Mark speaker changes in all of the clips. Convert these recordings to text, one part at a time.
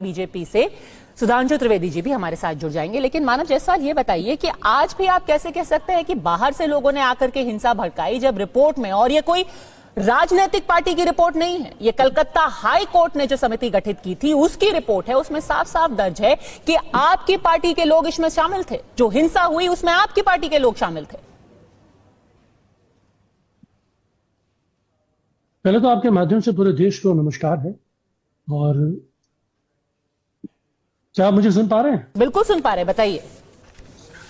Speaker 1: BJP से सुधांशु त्रिवेदी जी भी हमारे साथ जुड़ जाएंगे। लेकिन मानव जायसवाल, ये बताइए कि आज भी आप कैसे कह सकते हैं कि बाहर से लोगों ने आकर के हिंसा भड़काई, जब रिपोर्ट में, और ये कोई राजनीतिक पार्टी की रिपोर्ट नहीं है, ये कलकत्ता हाई कोर्ट ने जो समिति गठित की थी उसकी रिपोर्ट है, उसमें साफ साफ दर्ज है कि आपकी पार्टी के लोग इसमें शामिल थे। जो हिंसा हुई उसमें आपकी पार्टी के लोग शामिल थे।
Speaker 2: पहले तो आपके माध्यम से पूरे देश को नमस्कार है। और क्या आप मुझे सुन पा रहे हैं?
Speaker 1: बिल्कुल सुन पा रहे हैं, बताइए।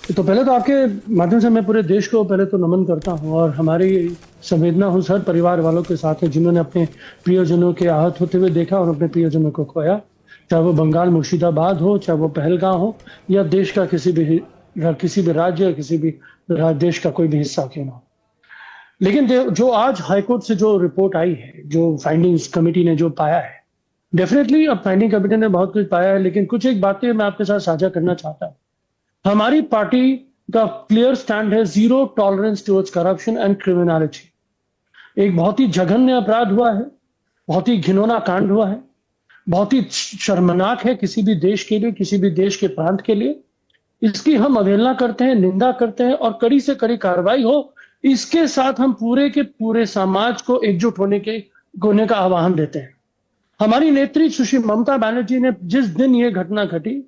Speaker 2: तो पहले तो आपके माध्यम से मैं पूरे देश को पहले तो नमन करता हूं और हमारी संवेदना उस हर परिवार वालों के साथ है जिन्होंने अपने प्रियजनों के आहत होते हुए देखा और अपने प्रियजनों को खोया, चाहे वो बंगाल मुर्शिदाबाद हो, चाहे वो पहलगांव हो, या देश का किसी भी राज्य या किसी भी देश का कोई भी हिस्सा क्यों ना हो। लेकिन जो आज हाईकोर्ट से जो रिपोर्ट आई है, जो फाइंडिंग्स कमेटी ने जो पाया है, डेफिनेटली अब फाइंडिंग कमेटी ने बहुत कुछ पाया है, लेकिन कुछ एक बातें मैं आपके साथ साझा करना चाहता हूं। हमारी पार्टी का क्लियर स्टैंड है zero tolerance towards corruption and criminality. एक बहुत ही जघन्य अपराध हुआ है, बहुत ही घिनौना कांड हुआ है, बहुत ही शर्मनाक है किसी भी देश के लिए, किसी भी देश के प्रांत के लिए। इसकी हम अवहेलना करते हैं, निंदा करते हैं और कड़ी से कड़ी कार्रवाई हो, इसके साथ हम पूरे के पूरे समाज को एकजुट होने का आह्वान देते हैं। हमारी नेत्री सुश्री ममता बनर्जी ने जिस दिन ये घटना घटी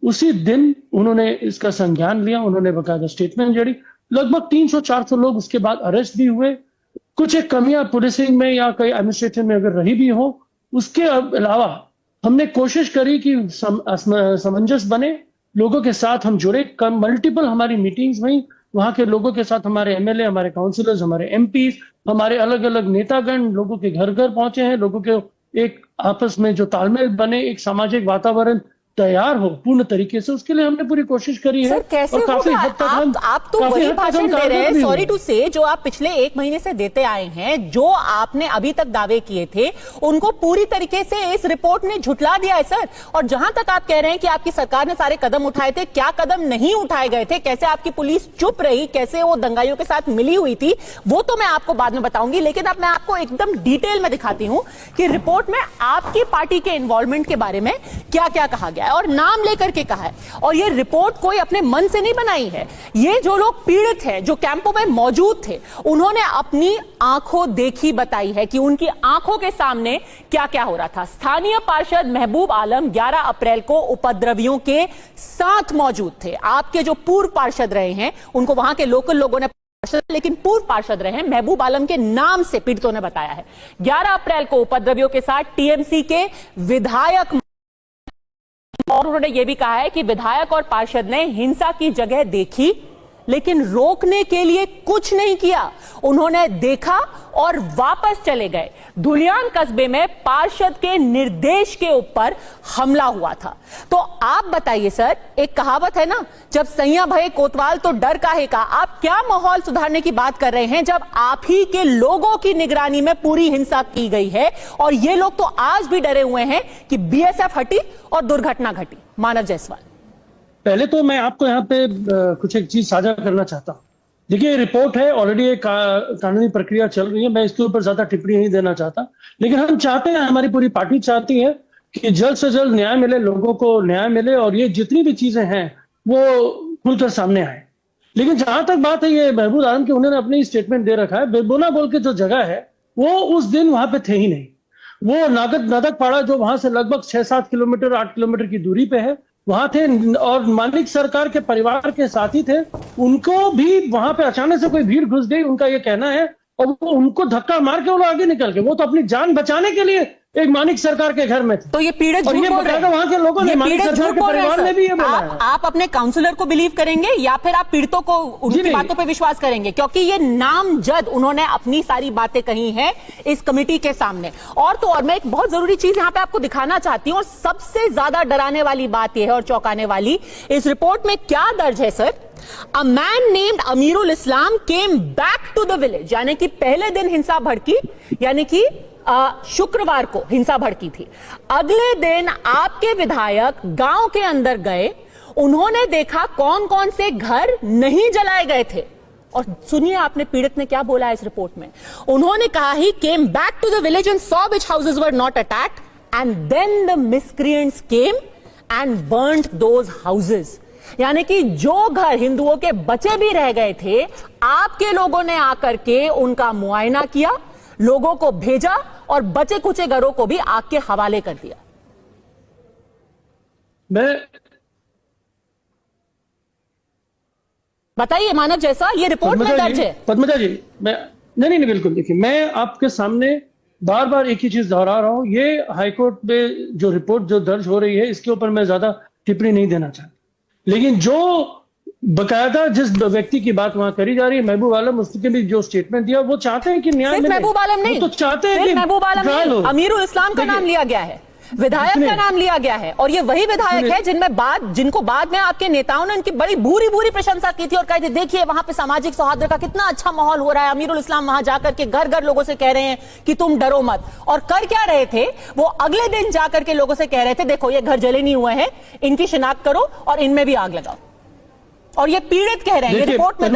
Speaker 2: उसी दिन उन्होंने इसका संज्ञान लिया, उन्होंने बकायदा स्टेटमेंट जारी। लगभग 300-400 लोग उसके बाद अरेस्ट भी हुए। कुछ एक कमियां पुलिसिंग में या कई एडमिनिस्ट्रेशन में अगर रही भी हो, उसके अलावा हमने कोशिश करी कि सामंजस्य बने, लोगों के साथ हम जुड़े। मल्टीपल हमारी मीटिंग्स हुई, वहां के लोगों के साथ हमारे एमएलए, हमारे काउंसिलर्स, हमारे एमपी, हमारे अलग अलग नेतागण लोगों के घर घर पहुंचे हैं। लोगों के एक आपस में जो तालमेल बने, एक सामाजिक वातावरण तैयार हो पूर्ण तरीके से, उसके लिए हमने पूरी कोशिश करी है।
Speaker 1: सर, कैसे
Speaker 2: और काफी हद तक
Speaker 1: आप तो वही भाषण दे रहे हैं, सॉरी टू से, जो आप पिछले 1 महीने से देते आए हैं। जो आपने अभी तक दावे किए थे उनको पूरी तरीके से इस रिपोर्ट ने झुठला दिया है सर। और जहां तक आप कह रहे हैं कि आपकी सरकार ने सारे कदम उठाए थे, क्या कदम नहीं उठाए गए थे, कैसे आपकी पुलिस चुप रही, कैसे वो दंगाइयों के साथ मिली हुई थी, वो तो मैं आपको बाद में बताऊंगी। लेकिन अब मैं आपको एकदम डिटेल में दिखाती हूं कि रिपोर्ट में आपकी पार्टी के इन्वॉल्वमेंट के बारे में क्या क्या कहा गया है और नाम लेकर के कहा है। और ये रिपोर्ट कोई अपने मन से नहीं बनाई है। ये जो लोग पीड़ित हैं, जो कैंपों में मौजूद थे, उन्होंने अपनी आंखों देखी बताई है कि उनकी आंखों के सामने क्या क्या हो रहा था। स्थानीय पार्षद महबूब आलम 11 अप्रैल को उपद्रवियों के साथ मौजूद थे। आपके जो पूर्व पार्षद रहे हैं, उनको वहां के लोकल लोगों ने लेकिन पूर्व पार्षद रहे हैं, महबूब आलम के नाम से पीड़ितों ने बताया है। 11 अप्रैल को उपद्रवियों के साथ टीएमसी के विधायक, और उन्होंने यह भी कहा है कि विधायक और पार्षद ने हिंसा की जगह देखी लेकिन रोकने के लिए कुछ नहीं किया। उन्होंने देखा और वापस चले गए। धुलियान कस्बे में पार्षद के निर्देश के ऊपर हमला हुआ था। तो आप बताइए सर, एक कहावत है ना, जब सैया भये कोतवाल तो डर काहे का। आप क्या माहौल सुधारने की बात कर रहे हैं जब आप ही के लोगों की निगरानी में पूरी हिंसा की गई है और ये लोग तो आज भी डरे हुए हैं कि बीएसएफ हटी और दुर्घटना घटी। मानव जायसवाल,
Speaker 2: पहले तो मैं आपको यहाँ पे कुछ एक चीज साझा करना चाहता हूँ। देखिए, रिपोर्ट है, ऑलरेडी एक कानूनी प्रक्रिया चल रही है, मैं इसके ऊपर ज्यादा टिप्पणी नहीं देना चाहता। लेकिन हम चाहते हैं, हमारी पूरी पार्टी चाहती है कि जल्द से जल्द न्याय मिले, लोगों को न्याय मिले और ये जितनी भी चीजें हैं वो खुलकर सामने आए। लेकिन जहां तक बात है ये महबूब आलम की, उन्होंने अपनी स्टेटमेंट दे रखा है। बेबोना बोल के जो जगह है वो उस दिन वहां पे थे ही नहीं। वो नादक पाड़ा जो वहां से लगभग 6-7 किलोमीटर 8 किलोमीटर की दूरी पे है, वहां थे और मानिक सरकार के परिवार के साथी थे। उनको भी वहां पे अचानक से कोई भीड़ घुस गई, उनका ये कहना है, और वो उनको धक्का मार के वो लोग आगे निकल गए। वो तो अपनी जान बचाने के लिए एक मानिक सरकार के घर में थे।
Speaker 1: तो ये पीड़ित झूठ बोल रहे हैं,
Speaker 2: वहां के लोगों ने, मानिक सरकार के परिवार ने भी ये बोला है।
Speaker 1: आप अपने काउंसलर को बिलीव करेंगे या फिर आप पीड़ितों को उनकी बातों पे विश्वास करेंगे? क्योंकि ये नामजद उन्होंने अपनी सारी बातें कही हैं इस कमेटी के सामने। और तो और मैं एक बहुत जरूरी चीज यहाँ पे आपको दिखाना चाहती हूँ, और सबसे ज्यादा डराने वाली बात यह है और चौंकाने वाली, इस रिपोर्ट में क्या दर्ज है sir? A man named Amirul Islam came back to the village, यानी कि पहले दिन हिंसा भड़की, यानी कि शुक्रवार को हिंसा भड़की थी। अगले दिन आपके विधायक गांव के अंदर गए, उन्होंने देखा कौन कौन से घर नहीं जलाए गए थे। और सुनिए आपने पीड़ित ने क्या बोला है इस रिपोर्ट में। उन्होंने कहा he came back to the village and saw which houses were not attacked and then the miscreants came and burned those houses. यानी कि जो घर हिंदुओं के बचे भी रह गए थे, आपके लोगों ने आकर के उनका मुआयना किया, लोगों को भेजा और बचे कुचे घरों को भी आग के हवाले कर दिया। बताइए मानव जायसवाल, ये रिपोर्ट में दर्ज है।
Speaker 2: पद्मजा जी, मैं नहीं बिल्कुल, देखिए मैं आपके सामने बार बार एक ही चीज दोहरा रहा हूं, ये हाईकोर्ट में जो रिपोर्ट जो दर्ज हो रही है इसके ऊपर मैं ज्यादा टिप्पणी नहीं देना चाहता, लेकिन जो बकायदा जिस व्यक्ति की बात वहां करी जा रही है, महबूब आलम, उसके भी जो स्टेटमेंट दिया, वो चाहते हैं कि न्याय मिले।
Speaker 1: महबूब आलम नहीं,
Speaker 2: तो चाहते हैं कि
Speaker 1: महबूब आलम नहीं, अमीरुल इस्लाम का नाम लिया गया है, विधायक का नाम लिया गया है, और ये वही विधायक है जिनको बाद में आपके नेताओं ने उनकी बड़ी बुरी प्रशंसा की थी और कहा देखिए वहां पे सामाजिक सौहार्द का कितना अच्छा माहौल हो रहा है। अमीरुल इस्लाम वहां जाकर के घर घर लोगों से कह रहे हैं कि तुम डरो मत, और कर क्या रहे थे, वो अगले दिन जाकर के लोगों से कह रहे थे देखो ये घर जले नहीं हुए हैं, इनकी शिनाख्त करो और इनमें भी आग लगाओ, और ये पीड़ित कह रहे हैं, ये रिपोर्ट में।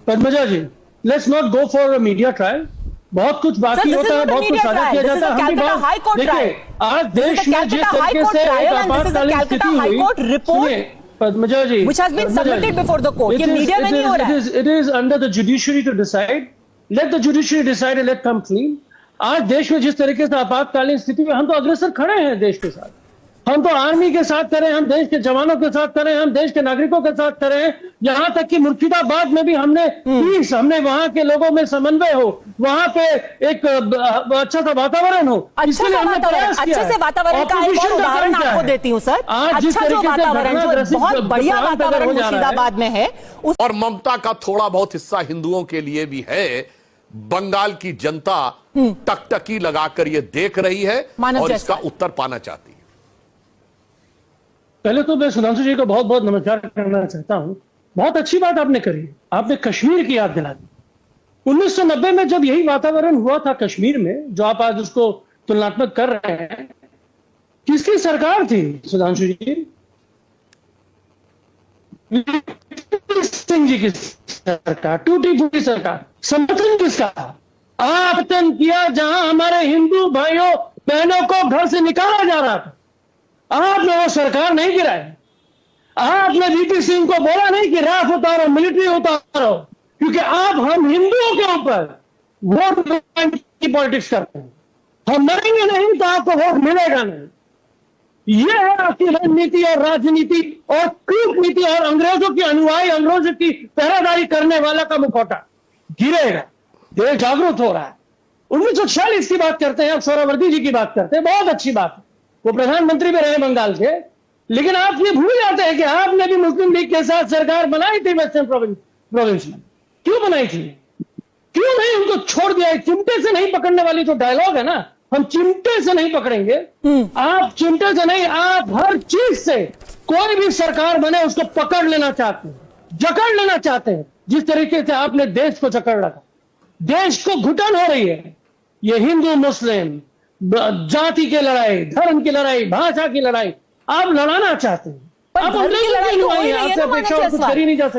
Speaker 2: Padmaja ji, let's not go for a media trial, बहुत कुछ बाकी होता है, बहुत कुछ साझा किया जाता है। देखिए आज देश में जिस तरीके से एक आपातकालीन स्थिति हुई, पद्मजा जी,
Speaker 1: which has been submitted before the court, ये मीडिया में नहीं हो रहा है।
Speaker 2: It is under the judiciary to decide. Let the judiciary decide and let come clean. आज देश में जिस तरीके से आपातकालीन स्थिति में हम तो अग्रसर खड़े हैं देश के साथ, हम तो आर्मी के साथ करें, हम देश के जवानों के साथ करें, हम देश के नागरिकों के साथ करें, यहां तक कि मुर्शिदाबाद में भी हमने पीस, हमने वहां के लोगों में समन्वय हो, वहां पे एक अच्छा सा वातावरण हो,
Speaker 1: अच्छे से वातावरण का एक और उदाहरण आपको देती हूं सर। अच्छा जो वातावरण, जो बहुत बढ़िया वातावरण मुर्शिदाबाद में है,
Speaker 3: और ममता का थोड़ा बहुत हिस्सा हिंदुओं के लिए भी है। बंगाल की जनता टकटकी लगाकर ये देख रही है और इसका उत्तर पाना चाहती है।
Speaker 2: पहले तो मैं सुधांशु जी को बहुत बहुत नमस्कार करना चाहता हूं। बहुत अच्छी बात आपने करी, आपने कश्मीर की याद दिला दी। 1990 में जब यही वातावरण हुआ था कश्मीर में, जो आप आज उसको तुलनात्मक कर रहे हैं, किसकी सरकार थी सुधांशु जी? सिंह जी की सरकार, टूटी फूटी सरकार। समर्थन किसका था? आपतन किया जहां हमारे हिंदू भाइयों बहनों को घर से निकाला जा रहा था, आपने वो सरकार नहीं गिराई। आपने वीपी सिंह को बोला नहीं कि राफ उतारो, मिलिट्री उतारो, क्योंकि आप हम हिंदुओं के ऊपर वोट की पॉलिटिक्स करते हैं। हम मरेंगे नहीं तो आपको वोट मिलेगा नहीं। यह है आपकी रणनीति और राजनीति और कूटनीति, और अंग्रेजों की अनुयायी, अंग्रेजों की पहरेदारी करने वाला का मुखौटा गिरेगा। देश जागरूक हो रहा है। 1946 की बात करते हैं, आप सोहरावर्दी जी की बात करते हैं, बहुत अच्छी बात है, वो प्रधानमंत्री भी रहे बंगाल के, लेकिन आप ये भूल जाते हैं कि आपने भी मुस्लिम लीग के साथ सरकार बनाई थी वेस्टर्न प्रोविंस में। क्यों बनाई थी? क्यों नहीं उनको छोड़ दिया? चिमटे से नहीं पकड़ने वाली जो डायलॉग है ना, हम चिमटे से नहीं पकड़ेंगे। आप चिमटे से नहीं, आप हर चीज से, कोई भी सरकार बने उसको पकड़ लेना चाहते हैं, जकड़ लेना चाहते हैं। जिस तरीके से आपने देश को जकड़ रखा, देश को घुटन हो रही है। ये हिंदू मुस्लिम जाति की लड़ाई, धर्म की लड़ाई, भाषा की लड़ाई आप लड़ाना चाहते हैं।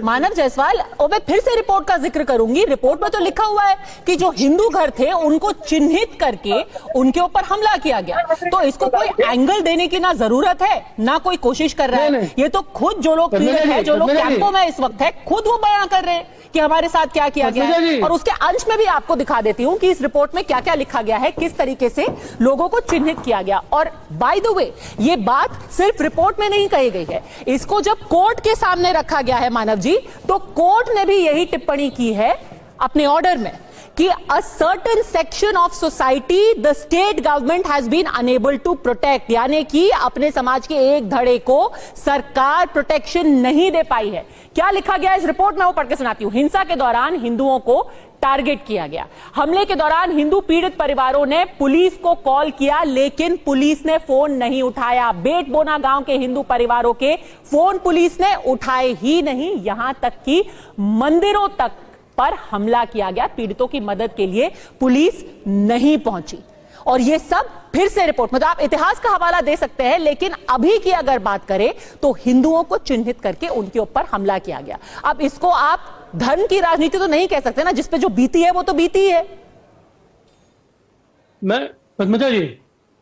Speaker 1: मानव जायसवाल, और मैं फिर से रिपोर्ट का जिक्र करूंगी। रिपोर्ट में तो लिखा हुआ है कि जो हिंदू घर थे उनको चिन्हित करके उनके ऊपर हमला किया गया। तो इसको कोई एंगल देने की ना जरूरत है, ना कोई कोशिश कर रहा है। ये तो खुद जो लोग पीड़ित है, जो लोग कैंपों में इस वक्त है, खुद वो बयां कर रहे हैं कि हमारे साथ क्या किया गया है। और उसके अंश में भी आपको दिखा देती हूं कि इस रिपोर्ट में क्या क्या लिखा गया है, किस तरीके से लोगों को चिन्हित किया गया। और बाय द वे, ये बात सिर्फ रिपोर्ट में नहीं कही गई है, इसको जब कोर्ट के सामने रखा गया है मानव जी, तो कोर्ट ने भी यही टिप्पणी की है अपने ऑर्डर में कि a certain section of society the state government has been enable to protect, यानी कि अपने समाज के एक धड़े को सरकार प्रोटेक्शन नहीं दे पाई है। क्या लिखा गया इस रिपोर्ट में, वो पढ़ के सुनाती हूं। हिंसा के दौरान हिंदुओं को टारगेट किया गया। हमले के दौरान हिंदू पीड़ित परिवारों ने पुलिस को कॉल किया, लेकिन पुलिस ने फोन नहीं उठाया। बेटबोना गांव के हिंदू परिवारों के फोन पुलिस ने उठाए ही नहीं, यहां तक कि मंदिरों तक पर हमला किया गया। पीड़ितों की मदद के लिए पुलिस नहीं पहुंची। और ये सब फिर से रिपोर्ट में, तो आप इतिहास का हवाला दे सकते हैं, लेकिन अभी की अगर बात करें तो हिंदुओं को चिन्हित करके उनके ऊपर हमला किया गया। अब इसको आप धर्म की राजनीति तो नहीं कह सकते ना, जिसपे जो बीती है वो तो बीती है।
Speaker 2: मैं पद्मजा जी,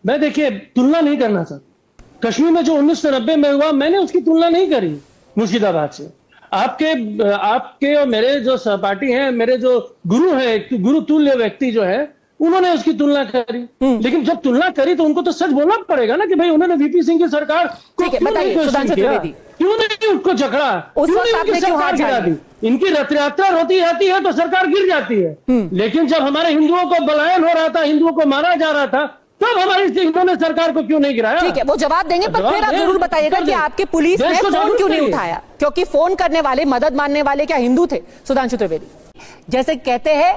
Speaker 2: मैं देखिए तुलना नहीं करना चाहता। कश्मीर में जो 1990 में हुआ मैंने उसकी तुलना नहीं करी मुर्शिदाबाद से। आपके और मेरे जो सहपाठी हैं, मेरे जो गुरु है, गुरु तुल्य व्यक्ति जो है, उन्होंने उसकी तुलना करी। लेकिन जब तुलना करी तो उनको तो सच बोलना पड़ेगा ना कि भाई उन्होंने वीपी सिंह की सरकार को क्यों नहीं क्वेश्चन किया, क्यों नहीं उसको झगड़ा, क्यों नहीं उनकी सरकार गिरा दी। इनकी रथ यात्रा होती जाती है तो सरकार गिर जाती है। लेकिन जब हमारे हिंदुओं को पलायन हो रहा था, हिंदुओं को मारा जा रहा था, तब हमारी इन्होंने सरकार को क्यों नहीं गिराया?
Speaker 1: ठीक है, वो जवाब देंगे, पर फिर आप जरूर बताइएगा कि आपके पुलिस ने फोन क्यों नहीं उठाया, क्योंकि फोन करने वाले, मदद मांगने वाले क्या हिंदू थे? सुधांशु त्रिवेदी, जैसे कहते हैं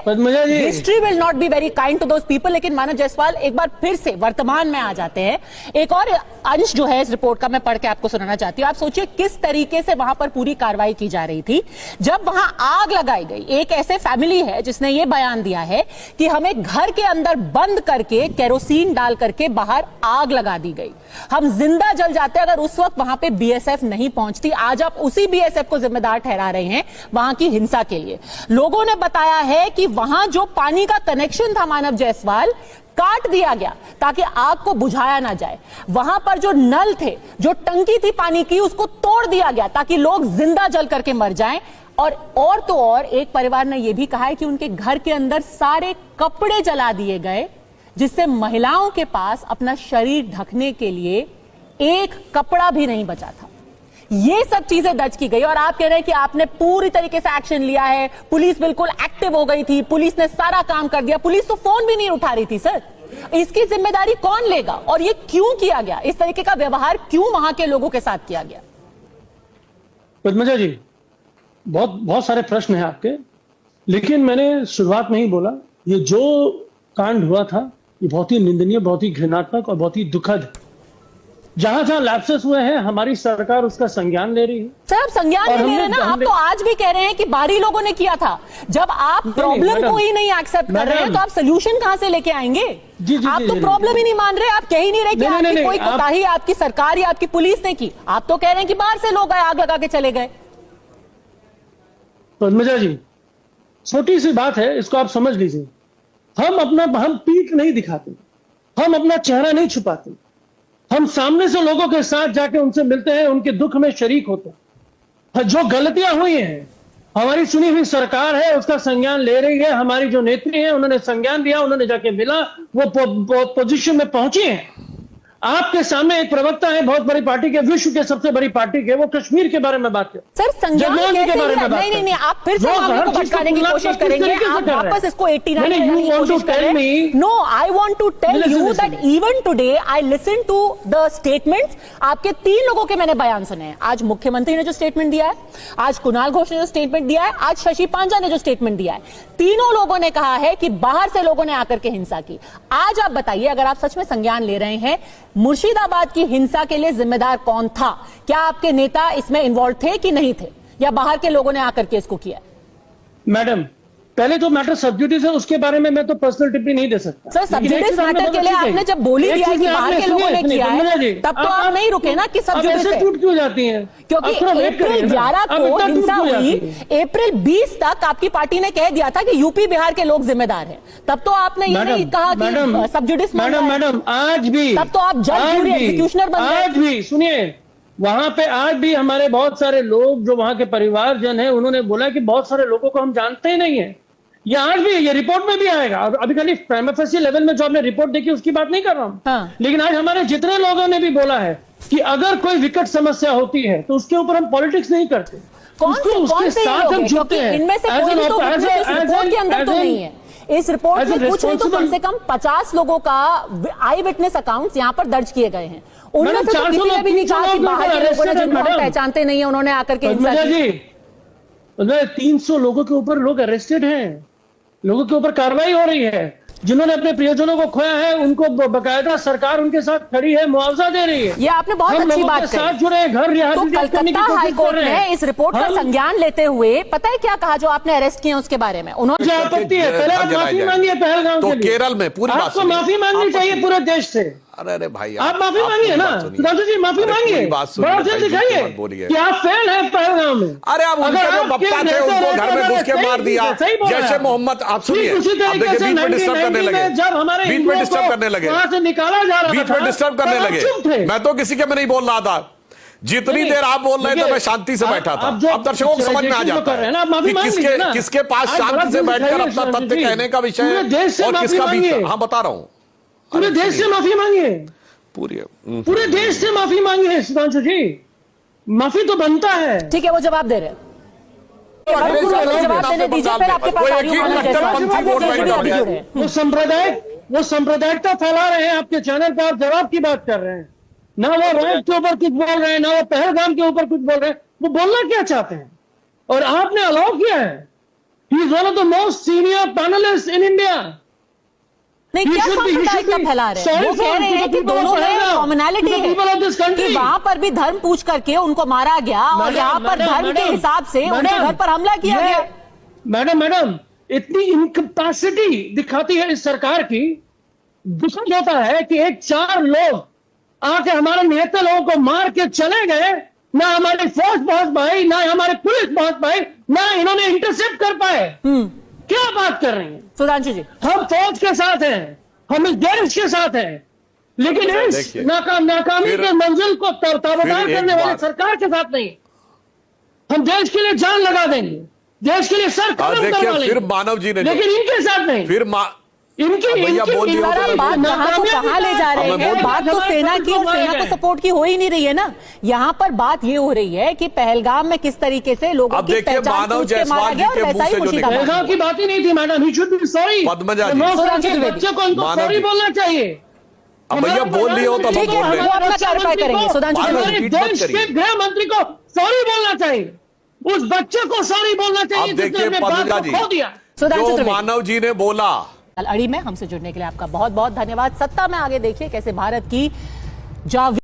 Speaker 1: history will not be very kind to those people, लेकिन मानव जायसवाल एक बार फिर से वर्तमान में आ जाते हैं। एक और अंश जो है इस रिपोर्ट का मैं पढ़ के आपको सुनाना चाहती हूँ। आप सोचिए किस तरीके से वहां पर पूरी कार्रवाई की जा रही थी। जब वहां आग लगाई गई, एक ऐसे फैमिली है जिसने ये बयान दिया है कि हमें घर के अंदर बंद करके केरोसिन डाल करके बाहर आग लगा दी गई, हम जिंदा जल जाते अगर उस वक्त वहां पे बीएसएफ नहीं पहुंचती। आज आप उसी बीएसएफ को जिम्मेदार ठहरा रहे हैं वहां की हिंसा के लिए। लोगों ने बताया है कि वहां जो पानी का कनेक्शन था मानव जायसवाल, काट दिया गया ताकि आग को बुझाया ना जाए। वहां पर जो नल थे, जो टंकी थी पानी की, उसको तोड़ दिया गया ताकि लोग जिंदा जल करके मर जाएं। और तो और एक परिवार ने यह भी कहा है कि उनके घर के अंदर सारे कपड़े जला दिए गए, जिससे महिलाओं के पास अपना शरीर ढकने के लिए एक कपड़ा भी नहीं बचा था। ये सब चीजें दर्ज की गई और आप कह रहे हैं कि आपने पूरी तरीके से एक्शन लिया है, पुलिस बिल्कुल एक्टिव हो गई थी, पुलिस ने सारा काम कर दिया। पुलिस तो फोन भी नहीं उठा रही थी सर। इसकी जिम्मेदारी कौन लेगा और ये क्यों किया गया? इस तरीके का व्यवहार क्यों वहां के लोगों के साथ किया गया?
Speaker 2: पद्मजा जी, बहुत सारे प्रश्न हैं आपके, लेकिन मैंने शुरुआत में ही बोला ये जो कांड हुआ था ये बहुत ही निंदनीय, बहुत ही घृणात्मक और बहुत ही दुखद। जहां जहां लैप्सेस हुए हैं हमारी सरकार उसका संज्ञान ले रही है।
Speaker 1: सर आप संज्ञान नहीं ले रहे ना, आप तो आज भी कह रहे हैं कि बाहरी लोगों ने किया था। जब आप प्रॉब्लम को ही नहीं एक्सेप्ट कर रहे हैं तो आप सोल्यूशन कहां से लेके आएंगे? आप तो प्रॉब्लम ही नहीं मान रहे, आप कह ही नहीं रहे कि आपकी कोई कोताही आपकी सरकार या आपकी पुलिस ने की। आप तो कह रहे हैं कि बाहर से लोग आए, आग लगा के चले गए।
Speaker 2: पद्मजा जी, छोटी सी बात है, इसको आप समझ लीजिए। हम पीठ नहीं दिखाते, हम अपना चेहरा नहीं छुपाते, हम सामने से लोगों के साथ जाके उनसे मिलते हैं, उनके दुख में शरीक होते हैं। जो गलतियां हुई हैं, हमारी चुनी हुई सरकार है उसका संज्ञान ले रही है। हमारी जो नेत्री हैं उन्होंने संज्ञान दिया, उन्होंने जाके मिला, वो पोजीशन में पहुंची हैं। आपके सामने एक प्रवक्ता है बहुत बड़ी पार्टी के, विश्व के सबसे बड़ी पार्टी के, वो कश्मीर के बारे में बात कर,
Speaker 1: सर संज्ञान कैसे लिया? नहीं, आप फिर से मामले को भटकाने की कोशिश करेंगे, आप वापस इसको 89 की कोशिश कर रहे हैं। No, I want to tell you that even today I listen to the statements. आपके 3 लोगों के मैंने बयान सुने हैं। आज मुख्यमंत्री ने जो स्टेटमेंट दिया है, आज कुणाल घोष ने जो स्टेटमेंट दिया है, आज शशि पांजा ने जो स्टेटमेंट दिया है, तीनों लोगों ने कहा है कि बाहर से लोगों ने आकर के हिंसा की। आज आप बताइए, अगर आप सच में संज्ञान ले रहे हैं, मुर्शिदाबाद की हिंसा के लिए जिम्मेदार कौन था? क्या आपके नेता इसमें इन्वॉल्व थे कि नहीं थे, या बाहर के लोगों ने आकर के इसको किया?
Speaker 2: मैडम, पहले जो मैटर सब्जुडिस है उसके बारे में मैं तो पर्सनल टिप्पणी नहीं दे सकता।
Speaker 1: सर सब्जुडिस मैटर के लिए आपने जब बोली दिया कि बाहर के लोगों ने किया है, तब तो आप नहीं रुके ना कि सब्जुडिस से
Speaker 2: टूट क्यों जाती हैं?
Speaker 1: क्योंकि अप्रैल 11 को हिंसा हुई, अप्रैल 20 तक आपकी पार्टी ने कह दिया था कि यूपी बिहार के लोग जिम्मेदार हैं। तब तो आपने ये नहीं कहा कि सब्जुडिस।
Speaker 2: मैडम आज भी,
Speaker 1: तब तो आप जज, जूरी, एग्जीक्यूशनर बन गए।
Speaker 2: आज भी सुनिए, वहां पे आज भी हमारे बहुत सारे लोग जो वहां के परिवारजन हैं, उन्होंने बोला कि बहुत सारे लोगों को हम जानते ही नहीं है। ये आज भी, ये रिपोर्ट में भी आएगा। अभी खाली प्राइमा फेसी लेवल में जो आपने रिपोर्ट देखी उसकी बात नहीं कर रहा हूं।
Speaker 1: हाँ।
Speaker 2: लेकिन आज हमारे जितने लोगों ने भी बोला है कि अगर कोई विकट समस्या होती है तो उसके ऊपर हम पॉलिटिक्स नहीं करते,
Speaker 1: कौन से साथ हम जुड़ते हैं। इनमें से कोई भी तो रिपोर्ट के अंदर तो नहीं है। इस रिपोर्ट में कुछ नहीं तो कम से कम 50 लोगों का आई विटनेस अकाउंट्स यहाँ पर दर्ज किए गए हैं। उनमें से तो किसी ने भी नहीं कहा कि बाहर के लोगों ने, जिनको हम पहचानते नहीं है, उन्होंने आकर के हिंसा की।
Speaker 2: 300 लोगों के ऊपर लोग अरेस्टेड हैं, लोगों के ऊपर कार्रवाई हो रही है। जिन्होंने अपने प्रियजनों को खोया है उनको बकायदा सरकार उनके साथ खड़ी है, मुआवजा दे रही है।
Speaker 1: ये आपने बहुत अच्छी बात कही।
Speaker 2: साथ जुड़े घर
Speaker 1: तो कलकत्ता हाईकोर्ट ने इस रिपोर्ट का संज्ञान लेते हुए पता है क्या कहा? जो आपने अरेस्ट किए उसके बारे में उन्होंने
Speaker 2: आपत्ति है, पहले आप माफी मांगिए पहलगाम के लिए।
Speaker 3: केरल में पूरी बात
Speaker 2: आपको माफी मांगनी चाहिए पूरे देश से।
Speaker 3: अरे अरे भाई
Speaker 2: आप माफी मांगिए ना, सुधांशु जी माफी मांगिए, बड़ा से दिखाइए कि आप फेल हैं पहलगाम में।
Speaker 3: अरे अब उनके जो पप्पा थे उनको घर में घुस के मार दिया, जैसे मोहम्मद, आप सुनिए,
Speaker 2: उसी तरीके से
Speaker 3: बीच में डिस्टर्ब करने लगे,
Speaker 2: जब हमारे
Speaker 3: बीच में डिस्टर्ब करने लगे,
Speaker 2: वहां से निकाला जा रहा था,
Speaker 3: बीच में डिस्टर्ब करने लगे। मैं तो किसी के में नहीं बोल रहा था, जितनी देर आप बोल रहे थे मैं शांति से बैठा था। अब दर्शकों को समझ में आ जाता है कि किसके पास शांति से बैठकर अपना तथ्य कहने का विषय है और किसका बीच। हाँ बता रहा हूं,
Speaker 2: पूरे देश से माफी मांगिए, पूरे देश से माफी मांगिए सुधांशु जी, माफी तो बनता है।
Speaker 1: ठीक है, वो जवाब दे रहे हैं, जवाब देने दीजिए, फिर आपके पास आ रही हूं मैं।
Speaker 2: वो सांप्रदायिकता फैला रहे हैं आपके चैनल पर, आप जवाब की बात कर रहे हैं, ना वो रैंक के ऊपर कुछ बोल रहे हैं, ना वो पहलगाम के ऊपर कुछ बोल रहे हैं, वो बोलना क्या चाहते हैं और आपने अलाउ किया है। He is one of the most senior panelist in India.
Speaker 1: नहीं, क्या सांप्रदायिकता फैला रहे हैं? वो कह रहे हैं कि दोनों में कॉमनैलिटी है, कि वहां पर भी धर्म पूछ करके उनको मारा गया और यहाँ पर धर्म के हिसाब से उनके घर पर हमला किया गया।
Speaker 2: मैडम इतनी इनकैपेसिटी दिखाती है इस सरकार की, दुखद होता है कि एक 4 लोग आके हमारे नेता लोगों को मार के चले गए, ना हमारी फौज पहुंच पाई, ना हमारे पुलिस पहुंच पाई, ना इन्होंने इंटरसेप्ट कर पाए। क्या बात कर रही हैं
Speaker 1: सुधांशु जी?
Speaker 2: हम फौज के साथ हैं, हम इस देश के साथ हैं, लेकिन इस नाकामी के मंजिल को ताबड़तोड़ करने वाली सरकार के साथ नहीं। हम देश के लिए जान लगा देंगे, देश के लिए सर खत्म करवा लेंगे,
Speaker 3: फिर मानव जी ने,
Speaker 2: लेकिन इनके साथ नहीं।
Speaker 3: फिर
Speaker 1: कहाँ ले जा रहे हैं? बात तो सेना की और सेना को सपोर्ट की हो ही नहीं रही है ना। यहाँ पर बात ये हो रही है कि पहलगाम में किस तरीके से लोगों की पहचान पूछ के मारा गया और वैसा ही मुर्शिदाबाद।
Speaker 2: पहलगाम की बात ही नहीं थी madam, he should be sorry. बच्चे को उनको सॉरी बोलना चाहिए।
Speaker 3: अब भैया बोल लिए हो तो
Speaker 1: ठीक है, वो अपना क्लैरिफाई करेंगे सुधांशु जी।
Speaker 2: देश के गृह मंत्री को सॉरी बोलना चाहिए, उस बच्चे को सॉरी बोलना चाहिए जिसने अपने बाप को खो दिया।
Speaker 3: जो मानव जी ने बोला।
Speaker 1: अड़ी में हमसे जुड़ने के लिए आपका बहुत बहुत धन्यवाद। सत्ता में आगे देखिए कैसे भारत की